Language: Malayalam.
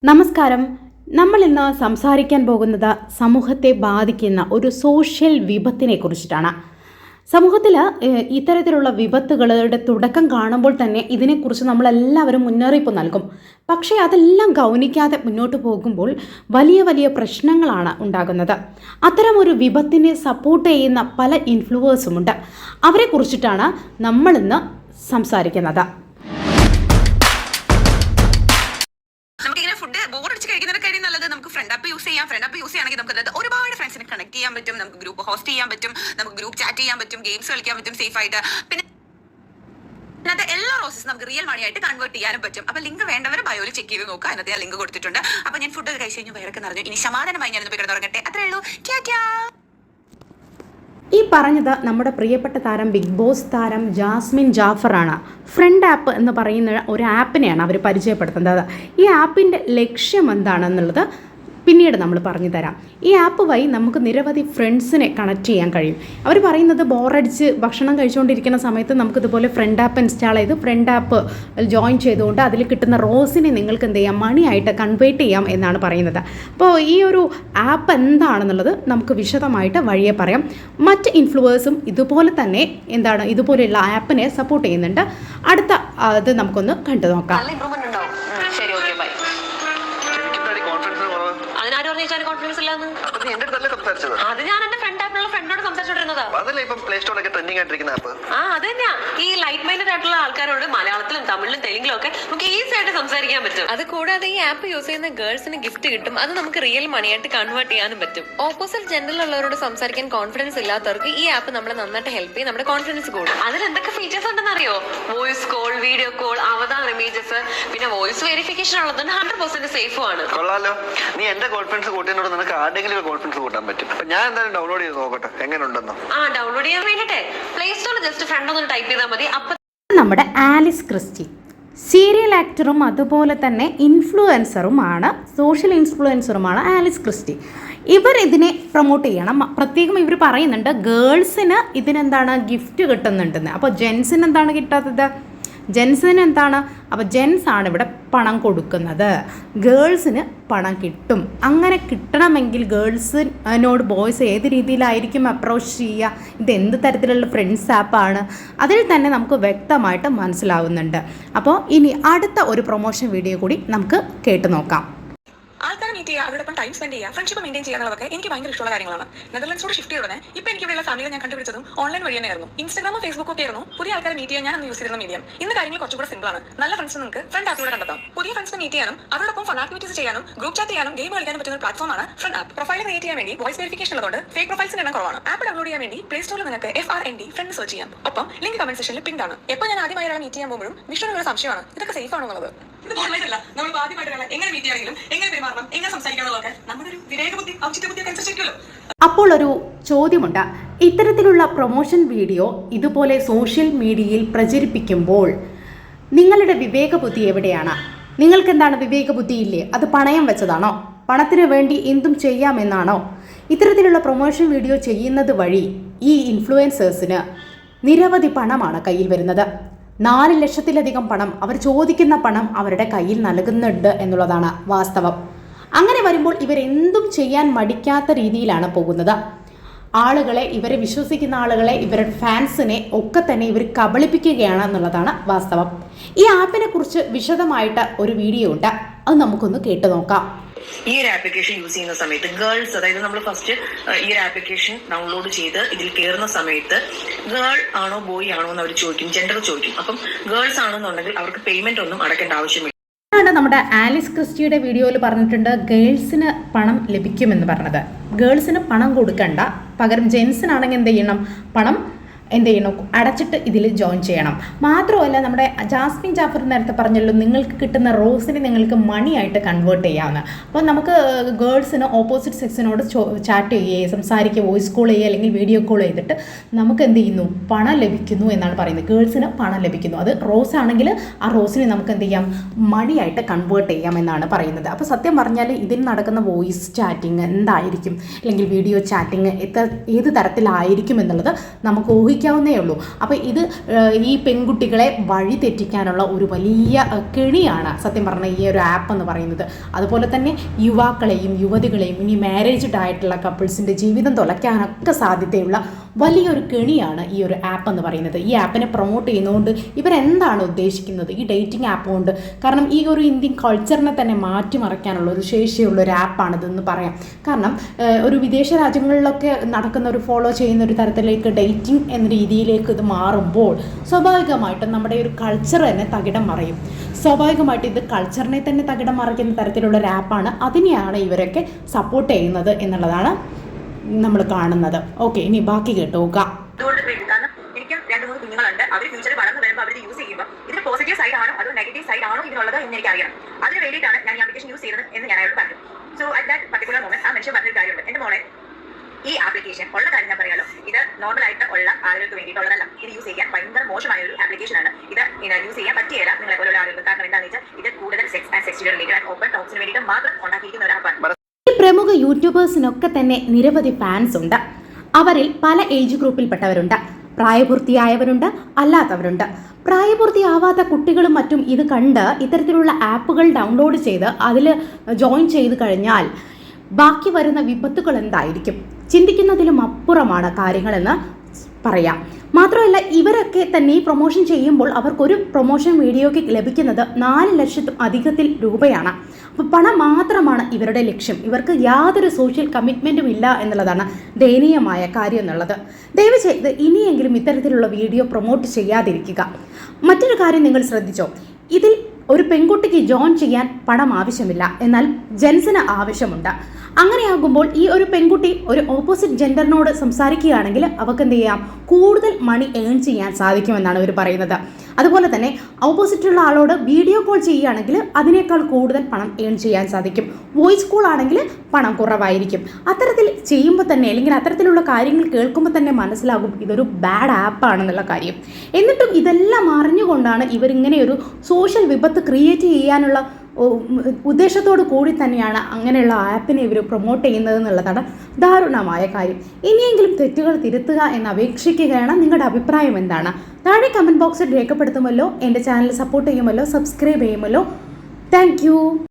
നമസ്കാരം. നമ്മൾ ഇന്ന് സംസാരിക്കാൻ പോകുന്നത് സമൂഹത്തെ ബാധിക്കുന്ന ഒരു സോഷ്യൽ വിപത്തിനെ കുറിച്ചിട്ടാണ്. സമൂഹത്തിൽ ഇത്തരത്തിലുള്ള വിപത്തുകളുടെ തുടക്കം കാണുമ്പോൾ തന്നെ ഇതിനെക്കുറിച്ച് നമ്മളെല്ലാവരും മുന്നറിയിപ്പ് നൽകും. പക്ഷേ അതെല്ലാം ഗൗനിക്കാതെ മുന്നോട്ട് പോകുമ്പോൾ വലിയ വലിയ പ്രശ്നങ്ങളാണ് ഉണ്ടാകുന്നത്. അത്തരമൊരു വിപത്തിനെ സപ്പോർട്ട് ചെയ്യുന്ന പല ഇൻഫ്ലുവേഴ്സുമുണ്ട്. അവരെക്കുറിച്ചിട്ടാണ് നമ്മളിന്ന് സംസാരിക്കുന്നത്. നമുക്ക് ഫ്രണ്ട് ആപ്പ് യൂസ് ചെയ്യാം. ഫ്രണ്ട് ആപ്പ് യൂസ് ചെയ്യുകയാണെങ്കിൽ നമുക്ക് ഒരുപാട് ഫ്രണ്ട്സിനെ കണക്ട് ചെയ്യാൻ പറ്റും, നമുക്ക് ഗ്രൂപ്പ് ഹോസ്റ്റ് ചെയ്യാൻ പറ്റും, നമുക്ക് ഗ്രൂപ്പ് ചാറ്റ് ചെയ്യാൻ പറ്റും, ഗെയിംസ് കളിക്കാൻ പറ്റും സേഫ് ആയിട്ട്. പിന്നെ അതിനകത്ത് എല്ലാ റോസസും നമുക്ക് റിയൽ മണി ആയിട്ട് കൺവേർട്ട് ചെയ്യാനും പറ്റും. അപ്പൊ ലിങ്ക് വേണ്ടവർ ബയോയിൽ ചെക്ക് ചെയ്ത് നോക്കുക. അതിനകത്ത് ഞാൻ ലിങ്ക് കൊടുത്തിട്ടുണ്ട്. അപ്പൊ ഞാൻ ഫുഡ് കഴിച്ച് കഴിഞ്ഞ് വയറൊക്കെ നിറഞ്ഞു. ഇനി സമാധാനമായി ഞാൻ പോയി കിടന്നുറങ്ങട്ടെ. അത്രേ ഉള്ളൂ. ഈ പറഞ്ഞത് നമ്മുടെ പ്രിയപ്പെട്ട താരം ബിഗ് ബോസ് താരം ജാസ്മിൻ ജാഫറാണ്. ഫ്രണ്ട് ആപ്പ് എന്ന് പറയുന്ന ഒരു ആപ്പിനെയാണ് അവർ പരിചയപ്പെടുത്തുന്നത്. ഈ ആപ്പിൻ്റെ ലക്ഷ്യം എന്താണെന്നുള്ളത് പിന്നീട് നമ്മൾ പറഞ്ഞു തരാം. ഈ ആപ്പ് വഴി നമുക്ക് നിരവധി ഫ്രണ്ട്സിനെ കണക്ട് ചെയ്യാൻ കഴിയും. അവർ പറയുന്നത് ബോറടിച്ച് ഭക്ഷണം കഴിച്ചുകൊണ്ടിരിക്കുന്ന സമയത്ത് നമുക്കിതുപോലെ ഫ്രണ്ട് ആപ്പ് ഇൻസ്റ്റാൾ ചെയ്ത് ഫ്രണ്ട് ആപ്പ് ജോയിൻ ചെയ്തുകൊണ്ട് അതിൽ കിട്ടുന്ന റോസിനെ നിങ്ങൾക്ക് എന്ത് ചെയ്യാം, മണിയായിട്ട് കൺവേർട്ട് ചെയ്യാം എന്നാണ് പറയുന്നത്. അപ്പോൾ ഈ ഒരു ആപ്പ് എന്താണെന്നുള്ളത് നമുക്ക് വിശദമായിട്ട് വഴിയെ പറയാം. മറ്റ് ഇൻഫ്ലുവേഴ്സും ഇതുപോലെ തന്നെ ഇതുപോലെയുള്ള ആപ്പിനെ സപ്പോർട്ട് ചെയ്യുന്നുണ്ട്. അടുത്ത അത് നമുക്കൊന്ന് കണ്ടു നോക്കാം. കോൺഫിഡൻസ് ഇല്ലാന്ന് അത് ഞാൻ എന്റെ ഫ്രണ്ട് ആപ്പിലുള്ള ഫ്രണ്ടിനോട് സംസാരിച്ചോണ്ടിരുന്നതാ. അത് തന്നെയാ ഈ ലൈറ്റ് മൈൻഡഡ് ആയിട്ടുള്ള ആൾക്കാരോട് മലയാളത്തിലും തമിഴിലും തെലുങ്കിലും ഒക്കെ നമുക്ക് ഈസി ആയിട്ട് സംസാരിക്കാൻ പറ്റും. അത് കൂടാതെ ഈ ആപ്പ് യൂസ് ചെയ്യുന്ന ഗേൾസിന് ഗിഫ്റ്റ് കിട്ടും. അത് നമുക്ക് റിയൽ മണിയായിട്ട് കൺവേർട്ട് ചെയ്യാനും പറ്റും. ഓപ്പോസിറ്റ് ജെൻഡറിലുള്ളവരോട് സംസാരിക്കാൻ കോൺഫിഡൻസ് ഇല്ലാത്തവർക്ക് ഈ ആപ്പ് നമ്മളെ നന്നായിട്ട് ഹെൽപ്പ് ചെയ്യും. നമ്മുടെ കോൺഫിഡൻസ് കൂടും. അതിൽ എന്തൊക്കെ ഫീച്ചേഴ്സ് ഉണ്ടെന്ന് അറിയോ? വോയിസ് കോൾ, വീഡിയോ കോൾ, അവതാർ ഇമേജസ്, പിന്നെ വോയിസ് വെരിഫിക്കേഷൻ ഉള്ളത് 100% സേഫും ആണ്. കൊള്ളാലോ. നീ എന്റെ കോൺഫിഡൻസ് കൂട്ടിയതിനോട് നിനക്ക് ആരുടെങ്കിലും കോൺഫിഡൻസ് കൂട്ടാൻ പറ്റും. ഞാൻ എന്തായാലും ഡൗൺലോഡ് ചെയ്ത് നോക്കട്ടെ എങ്ങനെ ഉണ്ടെന്നോ. ഡൗൺലോഡ് ചെയ്യാൻ വേണ്ടിട്ടെ പ്ലേ സ്റ്റോറിൽ ജസ്റ്റ് ഫ്രണ്ട് ഒന്ന് ടൈപ്പ് ചെയ്താൽ മതി. നമ്മുടെ ആലിസ് ക്രിസ്റ്റി സീരിയൽ ആക്ടറും അതുപോലെ തന്നെ ഇൻഫ്ലുവൻസറുമാണ്, സോഷ്യൽ ഇൻഫ്ലുവൻസറുമാണ് ആലിസ് ക്രിസ്റ്റി. ഇവർ ഇതിനെ പ്രൊമോട്ട് ചെയ്യണം. പ്രത്യേകം ഇവർ പറയുന്നുണ്ട് ഗേൾസിന് ഇതിനെന്താണ് ഗിഫ്റ്റ് കിട്ടുന്നുണ്ടെന്ന്. അപ്പോൾ ജെൻസിന് എന്താണ് കിട്ടാത്തത്? ജെൻസിന് എന്താണ്? അപ്പോൾ ജെൻസാണ് ഇവിടെ പണം കൊടുക്കുന്നത്, ഗേൾസിന് പണം കിട്ടും. അങ്ങനെ കിട്ടണമെങ്കിൽ ഗേൾസിനോട് ബോയ്സ് ഏത് രീതിയിലായിരിക്കും അപ്രോച്ച് ചെയ്യുക, ഇത് എന്ത് തരത്തിലുള്ള ഫ്രണ്ട്സ് ആപ്പാണ്, അതിൽ തന്നെ നമുക്ക് വ്യക്തമായിട്ട് മനസ്സിലാവുന്നുണ്ട്. അപ്പോൾ ഇനി അടുത്ത ഒരു പ്രൊമോഷൻ വീഡിയോ കൂടി നമുക്ക് കേട്ടു നോക്കാം. ആൾക്കാരെ മീറ്റ് ചെയ്യുക, അവരോടൊപ്പം ടൈം സ്പെൻഡ് ചെയ്യുക, ഫ്രണ്ട്ഷിപ്പ് മെയിൻറ്റെയിൻ ചെയ്യുന്നതൊക്കെ എനിക്ക് ഭയങ്കര ഇഷ്ടമുള്ള കാര്യങ്ങളാണ്. നെതർലൻഡ്സോട് ഷിഫ്റ്റ് ചെയ്തത് ഇപ്പോൾ എനിക്ക് ഇവിടെയുള്ള ഫാമിലിയെ ഞാൻ കണ്ടുപിടിച്ചതും ഓൺലൈൻ വഴി തന്നെയായിരുന്നു. ഇൻസ്റ്റാഗ്രാമോ ഫേസ്ബുക്കോ ഒക്കെ ആയിരുന്നു പുതിയ ആൾക്കാരെ മീറ്റ് ചെയ്യാൻ ഞാൻ യൂസ് ചെയ്യുന്ന മീഡിയം. ഇന്ന് കാര്യങ്ങൾ കുറച്ചുകൂടെ സിമ്പിൾ ആണ്. നല്ല ഫ്രണ്ട്സ് നിങ്ങൾക്ക് ഫ്രണ്ട് ആപ്പിലൂടെ കണ്ടെത്താം. പുതിയ ഫ്രണ്ട്സിനെ മീറ്റ് ചെയ്യാനും അവരോടൊപ്പം ഫൺ ആക്ടിവിറ്റീസ് ചെയ്യാനും ഗ്രൂപ്പ് ചാറ്റ് ചെയ്യാനും ഗെയിം കളിക്കാനും പറ്റുന്ന പ്ലാറ്റ്ഫോമാണ് ഫ്രണ്ട് ആപ്പ്. പ്രൊഫൈൽ ക്രിയേറ്റ് ചെയ്യാൻ വേണ്ടി വോയിസ് വെരിഫിക്കേഷൻ ഉള്ളതുകൊണ്ട് ഫേക്ക് പ്രൊഫൈൽസിന് എണ്ണം കുറവാണ്. ആപ്പ് ഡൗൺലോഡ് ചെയ്യാൻ വേണ്ടി പ്ലേ സ്റ്റോറിൽ നിങ്ങൾക്ക് FRND ഫ്രണ്ട് സെർച്ച് ചെയ്യാം. ഒപ്പം ലിങ്ക് കമന്റ് സെക്ഷനിൽ പിൻ ആണ്. എപ്പോൾ ഞാൻ ആദ്യമായി ഒരാളെ മീറ്റ് ചെയ്യാൻ പോകുമ്പോഴും വിഷ്ണുവിനുള്ള സംശയമാണ്, ഇതൊക്കെ സേഫ് ആണോ എന്നുള്ളത്. ഇത് പോലല്ല, നമ്മൾ ആദ്യമായിട്ട് എങ്ങനെ മീറ്റ് ചെയ്യണമെങ്കിലും എങ്ങനെ പെരുമാറണം, എങ്ങനെ സംസാരിക്കണമെന്നൊക്കെ നമ്മുടെ ഒരു വിവേകബുദ്ധി ഔചിത്യബുദ്ധി അനുസരിച്ചിരിക്കുമല്ലോ. അപ്പോൾ ഒരു ചോദ്യമുണ്ട്. ഇത്തരത്തിലുള്ള പ്രൊമോഷൻ വീഡിയോ ഇതുപോലെ സോഷ്യൽ മീഡിയയിൽ പ്രചരിപ്പിക്കുമ്പോൾ നിങ്ങളുടെ വിവേകബുദ്ധി എവിടെയാണ്? നിങ്ങൾക്ക് എന്താണ് വിവേകബുദ്ധി ഇല്ലേ? അത് പണയം വെച്ചതാണോ? പണത്തിന് വേണ്ടി എന്തും ചെയ്യാമെന്നാണോ? ഇത്തരത്തിലുള്ള പ്രൊമോഷൻ വീഡിയോ ചെയ്യുന്നത് വഴി ഈ ഇൻഫ്ലുവൻസേഴ്സിന് നിരവധി പണമാണ് കയ്യിൽ വരുന്നത്. 4 ലക്ഷത്തിലധികം പണം, അവർ ചോദിക്കുന്ന പണം അവരുടെ കയ്യിൽ നൽകുന്നുണ്ട് എന്നുള്ളതാണ് വാസ്തവം. അങ്ങനെ വരുമ്പോൾ ഇവരെന്തും ചെയ്യാൻ മടിക്കാത്ത രീതിയിലാണ് പോകുന്നത്. ആളുകളെ, ഇവരെ വിശ്വസിക്കുന്ന ആളുകളെ, ഇവരുടെ ഫാൻസിനെ ഒക്കെ തന്നെ ഇവർ കബളിപ്പിക്കുകയാണ് എന്നുള്ളതാണ് വാസ്തവം. ഈ ആപ്പിനെ കുറിച്ച് വിശദമായിട്ട് ഒരു വീഡിയോ ഉണ്ട്, അത് നമുക്കൊന്ന് കേട്ടു നോക്കാം. ഈ ഒരു ആപ്ലിക്കേഷൻ യൂസ് ചെയ്യുന്ന സമയത്ത് ഗേൾസ്, അതായത് നമ്മൾ ഫസ്റ്റ് ഈ ഒരു ആപ്ലിക്കേഷൻ ഡൗൺലോഡ് ചെയ്ത് ഇതിൽ കയറുന്ന സമയത്ത് ഗേൾ ആണോ ബോയ് ആണോ എന്ന് അവർ ചോദിക്കും, ജെൻഡർ ചോദിക്കും. അപ്പം ഗേൾസ് ആണെന്നുണ്ടെങ്കിൽ അവർക്ക് പേയ്മെന്റ് ഒന്നും അടക്കേണ്ട ആവശ്യമില്ല. നമ്മുടെ ആലിസ് ക്രിസ്റ്റിയുടെ വീഡിയോയിൽ പറഞ്ഞിട്ടുണ്ട് ഗേൾസിന് പണം ലഭിക്കുമെന്ന് പറഞ്ഞത്. ഗേൾസിന് പണം കൊടുക്കണ്ട, പകരം ജെൻസിനാണെങ്കിൽ എന്ത് ചെയ്യണം, പണം അടച്ചിട്ട് ഇതിൽ ജോയിൻ ചെയ്യണം. മാത്രമല്ല നമ്മുടെ ജാസ്മിൻ ജാഫർ നേരത്തെ പറഞ്ഞല്ലോ, നിങ്ങൾക്ക് കിട്ടുന്ന റോസിനെ നിങ്ങൾക്ക് മണിയായിട്ട് കൺവേർട്ട് ചെയ്യാവുന്ന. അപ്പോൾ നമുക്ക് ഗേൾസിന് ഓപ്പോസിറ്റ് സെക്സിനോട് ചാറ്റ് ചെയ്യുകയോ സംസാരിക്കുക, വോയിസ് കോൾ ചെയ്യുക അല്ലെങ്കിൽ വീഡിയോ കോൾ ചെയ്തിട്ട് നമുക്ക് എന്ത് ചെയ്യുന്നു, പണം ലഭിക്കുന്നു എന്നാണ് പറയുന്നത്. ഗേൾസിന് പണം ലഭിക്കുന്നു. അത് റോസ് ആണെങ്കിൽ ആ റോസിനെ നമുക്ക് എന്ത് ചെയ്യാം, മണിയായിട്ട് കൺവേർട്ട് ചെയ്യാം എന്നാണ് പറയുന്നത്. അപ്പോൾ സത്യം പറഞ്ഞാൽ ഇതിൽ നടക്കുന്ന വോയിസ് ചാറ്റിങ് എന്തായിരിക്കും അല്ലെങ്കിൽ വീഡിയോ ചാറ്റിങ് ഏത് തരത്തിലായിരിക്കും എന്നുള്ളത് നമുക്ക് ഊഹിക്കാം. ഊഹിക്കാവുന്നേ ഉള്ളൂ. അപ്പോൾ ഇത് ഈ പെൺകുട്ടികളെ വഴി തെറ്റിക്കാനുള്ള ഒരു വലിയ കെണിയാണ് സത്യം പറഞ്ഞാൽ ഈ ഒരു ആപ്പ് എന്ന് പറയുന്നത്. അതുപോലെ തന്നെ യുവാക്കളെയും യുവതികളെയും ഇനി മാരേജ്ഡ് ആയിട്ടുള്ള കപ്പിൾസിൻ്റെ ജീവിതം തുലയ്ക്കാനൊക്കെ സാധ്യതയുള്ള വലിയൊരു കെണിയാണ് ഈ ഒരു ആപ്പ് എന്ന് പറയുന്നത്. ഈ ആപ്പിനെ പ്രൊമോട്ട് ചെയ്യുന്നതുകൊണ്ട് ഇവരെന്താണ് ഉദ്ദേശിക്കുന്നത് ഈ ഡേറ്റിംഗ് ആപ്പ് കൊണ്ട്? കാരണം ഈ ഒരു ഇന്ത്യൻ കൾച്ചറിനെ തന്നെ മാറ്റിമറിക്കാനുള്ള ഒരു ശേഷിയുള്ള ഒരു ആപ്പാണിതെന്ന് പറയാം. കാരണം ഒരു വിദേശ രാജ്യങ്ങളിലൊക്കെ നടക്കുന്ന ഒരു ഫോളോ ചെയ്യുന്ന ഒരു തരത്തിലേക്ക് ഡേറ്റിംഗ് എന്ന രീതിയിലേക്ക് ഇത് മാറുമ്പോൾ സ്വാഭാവികമായിട്ടും നമ്മുടെ ഒരു കൾച്ചർ തന്നെ തകിടം മറിയും. സ്വാഭാവികമായിട്ട് ഇത് കൾച്ചറിനെ തന്നെ തകിടം മറിക്കുന്ന തരത്തിലുള്ള ഒരു ആപ്പാണ്. അതിനെയാണ് ഇവരൊക്കെ സപ്പോർട്ട് ചെയ്യുന്നത് എന്നുള്ളതാണ് നമ്മൾ കാണുന്നത്. ഓക്കെ, ഇനി ബാക്കി കേട്ടോക്കുക. അതുകൊണ്ട് കാരണം എനിക്കും 2-3 കുഞ്ഞുങ്ങളുണ്ട്. അവർ ഫ്യൂച്ചറിൽ വളർന്നു വരുമ്പോൾ അവർ യൂസ് ചെയ്യുമ്പോൾ ഇതിന് പോസിറ്റീവ് സൈഡ് ആണോ അതോ നെഗറ്റീവ് സൈഡ് ആണോ ഇതിനുള്ളത് എന്ന് എനിക്ക് അറിയണം. അതിന് വേണ്ടിയിട്ടാണ് ഞാൻ ഈ ആപ്ലിക്കേഷൻ യൂസ് ചെയ്തത് എന്ന് ഞാൻ അയാളോട് പറഞ്ഞു. So at that particular moment ആ മനുഷ്യൻ പറഞ്ഞൊരു കാര്യമുണ്ട്, എന്റെ മോളെ ഈ ആപ്ലിക്കേഷൻ ഉള്ള കാര്യം ഞാൻ പറയാലോ, ഇത് നോർമൽ ആയിട്ട് ഉള്ള ആളുകൾക്ക് വേണ്ടിയിട്ടുള്ളതല്ല. ഇത് യൂസ് ചെയ്യാൻ ഭയങ്കര മോശമായ ഒരു ആപ്ലിക്കേഷൻ ആണ്. ഇത് യൂസ് ചെയ്യാൻ പറ്റിയല്ല നിങ്ങളെ പോലുള്ള ആളുകൾ. കാരണം എന്താണെന്ന് വെച്ചാൽ ഇത് കൂടുതൽ sex and sexual related and open ടോക്സിന് വേണ്ടിയിട്ട് മാത്രം ഉണ്ടാക്കിയിരിക്കുന്ന ഒരു ആപ്പാണ്. ഈ പ്രമുഖ യൂട്യൂബേഴ്സിനൊക്കെ തന്നെ നിരവധി ഫാൻസ് ഉണ്ട്. അവരിൽ പല ഏജ് ഗ്രൂപ്പിൽപ്പെട്ടവരുണ്ട്. പ്രായപൂർത്തിയായവരുണ്ട്, അല്ലാത്തവരുണ്ട്. പ്രായപൂർത്തിയാവാത്ത കുട്ടികളും മറ്റും ഇത് കണ്ട് ഇത്തരത്തിലുള്ള ആപ്പുകൾ ഡൗൺലോഡ് ചെയ്ത് അതിൽ ജോയിൻ ചെയ്ത് കഴിഞ്ഞാൽ ബാക്കി വരുന്ന വിപത്തുകൾ എന്തായിരിക്കും? ചിന്തിക്കുന്നതിലും അപ്പുറമാണ് കാര്യങ്ങളെന്ന് പറയാം. മാത്രമല്ല ഇവരൊക്കെ തന്നെ ഈ പ്രൊമോഷൻ ചെയ്യുമ്പോൾ അവർക്കൊരു പ്രൊമോഷൻ വീഡിയോയ്ക്ക് ലഭിക്കുന്നത് 4 ലക്ഷത്തും അധികത്തിൽ രൂപയാണ്. അപ്പോൾ പണം മാത്രമാണ് ഇവരുടെ ലക്ഷ്യം. ഇവർക്ക് യാതൊരു സോഷ്യൽ കമ്മിറ്റ്മെൻറ്റും ഇല്ല എന്നുള്ളതാണ് ദയനീയമായ കാര്യം എന്നുള്ളത്. ദയവ് ചെയ്ത് ഇനിയെങ്കിലും ഇത്തരത്തിലുള്ള വീഡിയോ പ്രൊമോട്ട് ചെയ്യാതിരിക്കുക. മറ്റൊരു കാര്യം നിങ്ങൾ ശ്രദ്ധിച്ചോ, ഇതിൽ ഒരു പെൺകുട്ടിക്ക് ജോയിൻ ചെയ്യാൻ പണം ആവശ്യമില്ല, എന്നാൽ ജെൻസിന് ആവശ്യമുണ്ട്. അങ്ങനെയാകുമ്പോൾ ഈ ഒരു പെൺകുട്ടി ഒരു ഓപ്പോസിറ്റ് ജെൻഡറിനോട് സംസാരിക്കുകയാണെങ്കിൽ അവർക്ക് എന്ത് ചെയ്യാം, കൂടുതൽ മണി ഏൺ ചെയ്യാൻ സാധിക്കുമെന്നാണ് ഇവർ പറയുന്നത്. അതുപോലെ തന്നെ ഓപ്പോസിറ്റുള്ള ആളോട് വീഡിയോ കോൾ ചെയ്യുകയാണെങ്കിൽ അതിനേക്കാൾ കൂടുതൽ പണം ഏൺ ചെയ്യാൻ സാധിക്കും. വോയിസ് കോൾ ആണെങ്കിൽ പണം കുറവായിരിക്കും. അത്തരത്തിൽ ചെയ്യുമ്പോൾ തന്നെ അല്ലെങ്കിൽ അത്തരത്തിലുള്ള കാര്യങ്ങൾ കേൾക്കുമ്പോൾ തന്നെ മനസ്സിലാകും ഇതൊരു ബാഡ് ആപ്പാണെന്നുള്ള കാര്യം. എന്നിട്ടും ഇതെല്ലാം അറിഞ്ഞുകൊണ്ടാണ് ഇവരിങ്ങനെ ഒരു സോഷ്യൽ വിപത്ത് ക്രിയേറ്റ് ചെയ്യാനുള്ള ഉദ്ദേശത്തോടു കൂടി തന്നെയാണ് അങ്ങനെയുള്ള ആപ്പിനെ ഇവർ പ്രൊമോട്ട് ചെയ്യുന്നത് എന്നുള്ളതാണ് ദാരുണമായ കാര്യം. ഇനിയെങ്കിലും തെറ്റുകൾ തിരുത്തുക എന്ന് അപേക്ഷിക്കുകയാണ്. നിങ്ങളുടെ അഭിപ്രായം എന്താണ്? താഴെ കമൻറ്റ് ബോക്സിൽ രേഖപ്പെടുത്തുമല്ലോ. എൻ്റെ ചാനൽ സപ്പോർട്ട് ചെയ്യുമല്ലോ, സബ്സ്ക്രൈബ് ചെയ്യുമല്ലോ. താങ്ക്